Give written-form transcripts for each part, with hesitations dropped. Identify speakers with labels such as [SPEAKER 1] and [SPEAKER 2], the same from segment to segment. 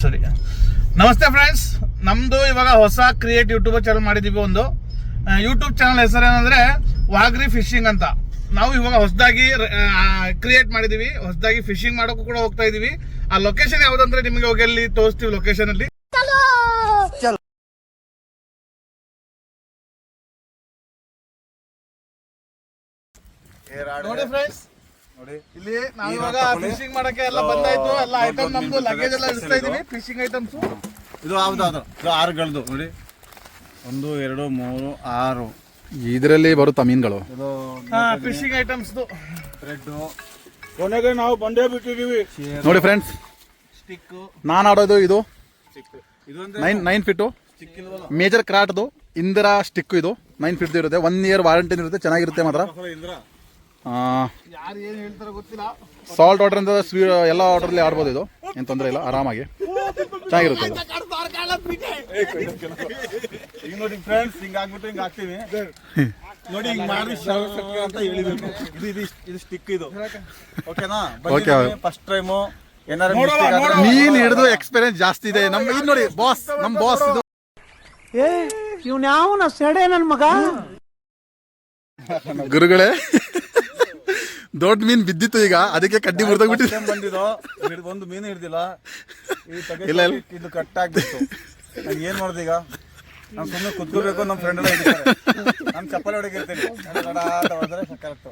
[SPEAKER 1] ಸರಿ, ನಮಸ್ತೆ ಫ್ರೆಂಡ್ಸ್. ನಮ್ದು ಇವಾಗ ಹೊಸ ಕ್ರಿಯೇಟ್ ಯೂಟ್ಯೂಬ್ ಚಾನಲ್ ಮಾಡಿದೀವಿ. ಒಂದು ಯೂಟ್ಯೂಬ್ ಚಾನಲ್ ಹೆಸರೇನಂದ್ರೆ ವಾಗ್ರಿ ಫಿಶಿಂಗ್ ಅಂತ. ನಾವು ಇವಾಗ ಹೊಸದಾಗಿ ಕ್ರಿಯೇಟ್ ಮಾಡಿದೀವಿ. ಹೊಸದಾಗಿ ಫಿಶಿಂಗ್ ಮಾಡೋಕ್ಕೂ ಕೂಡ ಹೋಗ್ತಾ ಇದೀವಿ. ಆ ಲೊಕೇಶನ್ ಯಾವ್ದಂದ್ರೆ ನಿಮಗೆ ಹೋಗಿ ಅಲ್ಲಿ ತೋರಿಸ್ತೀವಿ. ಲೊಕೇಶನ್ ಅಲ್ಲಿ ನೋಡಿ ಫ್ರೆಂಡ್ಸ್, ನೋಡಿ ಇಲ್ಲಿ ನಾವು ಇವಾಗ ಫಿಶಿಂಗ್ ಮಾಡಕ್ಕೆ ಎಲ್ಲ ಬಂದಾಯ್ತು. ಎಲ್ಲ ಐಟಮ್ ನಮ್ದು ಲಗೇಜ್ ಎಲ್ಲ ಇಳಿಸ್ತಾ ಇದೀವಿ. ಫಿಶಿಂಗ್ ಐಟಮ್ಸ್
[SPEAKER 2] ಇದು ಇದು 6ಗಳದು ನೋಡಿ. 1 2 3 6
[SPEAKER 3] ಇದರಲ್ಲಿ ಬರುತ್ತಾ ಮೀನುಗಳು.
[SPEAKER 2] ಇದು
[SPEAKER 1] ಫಿಶಿಂಗ್ ಐಟಮ್ಸ್
[SPEAKER 2] ಬ್ರೆಡ್.
[SPEAKER 1] ಕೊನೆಗೆ ನಾವು ಬಂದೇ ಬಿಟ್ಟಿದೀವಿ.
[SPEAKER 3] ನೋಡಿ ಫ್ರೆಂಡ್ಸ್,
[SPEAKER 2] ಸ್ಟಿಕ್.
[SPEAKER 3] ನಾನು ಆಡೋದು ಇದು
[SPEAKER 2] ಇದು
[SPEAKER 3] 9 ಫೀಟು ಮೇಜರ್ ಕ್ರಾಟ್ದು ಇಂದಿರಾ ಸ್ಟಿಕ್. ಇದು 9 ಫೀಟ್ ಇರುತ್ತೆ. 1 ಇಯರ್ ವಾರಂಟಿ ಇರುತ್ತೆ. ಚೆನ್ನಾಗಿರುತ್ತೆ ಮಾತ್ರ.
[SPEAKER 1] ಯಾರು ಏನ್ ಹೇಳ್ತಾರೋ ಗೊತ್ತಿಲ್ಲ.
[SPEAKER 3] ಸಾಲ್ಟ್ ವಾಟರ್ ಅಂತ ಎಲ್ಲ ವಾಟರ್ಲಿ ಆಡ್ಬೋದು. ಇದು ಏನು ತೊಂದರೆ ಇಲ್ಲ, ಆರಾಮಾಗಿ ಚೆನ್ನಾಗಿರುತ್ತೆ ಇದು.
[SPEAKER 2] ಈಗ ನೋಡಿ ಫ್ರೆಂಡ್ಸ್, ಹಿಂಗ್ ಆಗ್ಬಿಟ್ಟು ಹಿಂಗ್ ಹಾಕ್ತೀವಿ ನೋಡಿ. ಹಿಂಗ್ ಮಾಡಿ ಅಂತ ಹೇಳಿದ್ರು. ಇದು ಸ್ಟಿಕ್ ಇದು. ಓಕೆನಾ? ಫಸ್ಟ್ ಟೈಮು ಏನಾರು
[SPEAKER 3] ಮೀನ್ ಹಿಡಿದು ಎಕ್ಸ್ಪೀರಿಯನ್ಸ್ ಜಾಸ್ತಿ ಇದೆ. ನಮ್ ಇದು ನೋಡಿ ಬಾಸ್, ನಮ್ ಬಾಸ್ ಇದು.
[SPEAKER 4] ಇವ್ನ್ಯಾವನ ಸೆಡೆ ನನ್ ಮಗ.
[SPEAKER 3] ಗುರುಗಳೇ, ದೊಡ್ಡ ಮೀನ್ ಬಿದ್ದಿತ್ತು. ಈಗ ಅದಕ್ಕೆ ಕಡ್ಡಿ ಮುರಿದೋಗ್ಬಿಟ್ಟಿದೆ.
[SPEAKER 2] ಬಂದಿದ್ದು ಒಂದು ಮೀನು ಹಿಡ್ದಿಲ್ಲ.
[SPEAKER 3] ಇಲ್ಲ
[SPEAKER 2] ಇದು ಕಟ್ ಆಗ್ಬಿಟ್ಟು ನಾನು ಏನ್ ಮಾಡ್ದೆ ಈಗ? ನಾನು ಸುಮ್ಮನೆ ಕುತ್ಕೋಬೇಕು. ನಮ್ಮ ಫ್ರೆಂಡ್ ಎಲ್ಲ ಹಿಡಿತಾರೆ. ನಾನು ಚಪ್ಪಲಿ ಹೊಡಗಿರ್ತೀನಿ. ಕರೆಕ್ಟ್.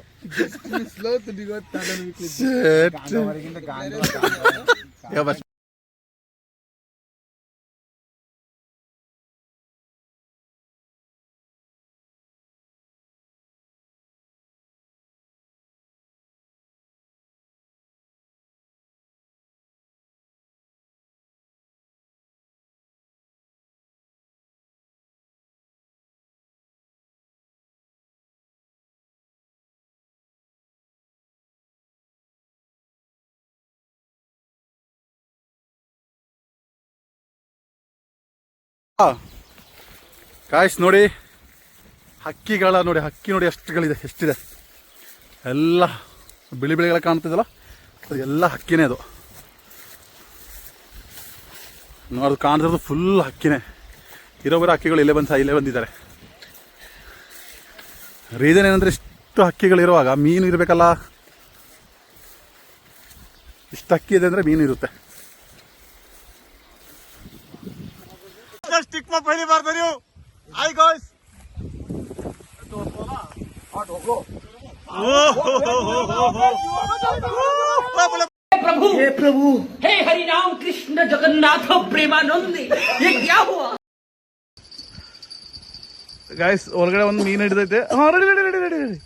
[SPEAKER 3] ಕಾಯ್ಸ್ ನೋಡಿ, ಹಕ್ಕಿಗಳ ನೋಡಿ, ಹಕ್ಕಿ ನೋಡಿ ಎಷ್ಟಿದೆ. ಎಲ್ಲ ಬಿಳಿ ಬಿಳಿಗಳ ಕಾಣ್ತಿದಲ್ಲ, ಅದು ಎಲ್ಲ ಹಕ್ಕಿನೇ. ಅದು ಅದು ಕಾಣ್ತಿರೋದು ಫುಲ್ ಹಕ್ಕಿನೇ. ಇರೋಬರೋ ಹಕ್ಕಿಗಳು ಇಲ್ಲೇ ಬಂದಿದ್ದಾರೆ. ರೀಸನ್ ಏನಂದ್ರೆ, ಇಷ್ಟು ಹಕ್ಕಿಗಳಿರುವಾಗ ಮೀನು ಇರಬೇಕಲ್ಲ. ಇಷ್ಟು ಹಕ್ಕಿ ಇದೆ ಅಂದರೆ ಮೀನು ಇರುತ್ತೆ.
[SPEAKER 2] स्टिक में पहली बार धरी हूँ। Hi guys.
[SPEAKER 4] हे प्रभु, हे हरि राम कृष्ण जगन्नाथ प्रेमानंद, ये क्या हुआ?
[SPEAKER 1] ಗಾಯ್ಸ್, ಹೊರಗಡೆ ಒಂದು ಮೀನು ಹಿಡಿದೈತೆ. ರೆಡಿ.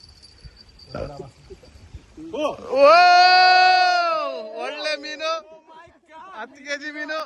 [SPEAKER 1] ಒಳ್ಳೆ ಮೀನು, 10 kg ಮೀನು.